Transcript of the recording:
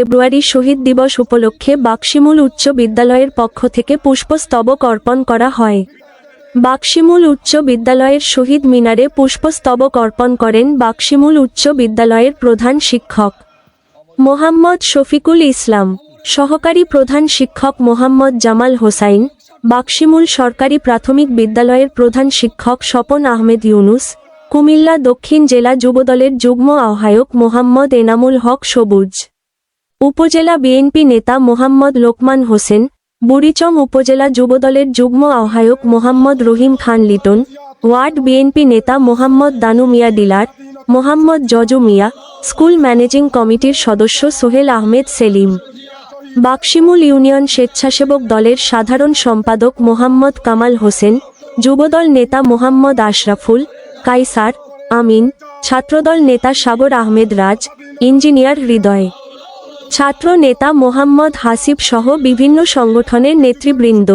ফেব্রুয়ারি শহীদ দিবস উপলক্ষে বাক্সিমূল উচ্চ বিদ্যালয়ের পক্ষ থেকে পুষ্পস্তবক অর্পণ করা হয়। বাক্সিমূল উচ্চ বিদ্যালয়ের শহীদ মিনারে পুষ্পস্তবক অর্পণ করেন বাক্সিমূল উচ্চ বিদ্যালয়ের প্রধান শিক্ষক মোহাম্মদ শফিকুল ইসলাম, সহকারী প্রধান শিক্ষক মোহাম্মদ জামাল হোসাইন, বাক্সিমূল সরকারি প্রাথমিক বিদ্যালয়ের প্রধান শিক্ষক স্বপন আহমেদ ইউনুস, কুমিল্লা দক্ষিণ জেলা যুবদলের যুগ্ম আহ্বায়ক মোহাম্মদ এনামুল হক সবুজ, উপজেলা বিএনপি নেতা মোহাম্মদ লোকমান হোসেন, বুড়িচং উপজেলা যুবদলের যুগ্ম আহ্বায়ক মোহাম্মদ রহিম খান লিটন, ওয়ার্ড বিএনপি নেতা মোহাম্মদ দানু মিয়া ডিলার, মোহাম্মদ জজু মিয়া, স্কুল ম্যানেজিং কমিটির সদস্য সোহেল আহমেদ সেলিম, বাক্সিমূল ইউনিয়ন স্বেচ্ছাসেবক দলের সাধারণ সম্পাদক মোহাম্মদ কামাল হোসেন, যুবদল নেতা মোহাম্মদ আশরাফুল, কাইসার, আমিন, ছাত্রদল নেতা সাগর আহমেদ রাজ, ইঞ্জিনিয়ার হৃদয়, ছাত্র নেতা মোহাম্মদ হাসিব সহ বিভিন্ন সংগঠনের নেতৃবৃন্দ।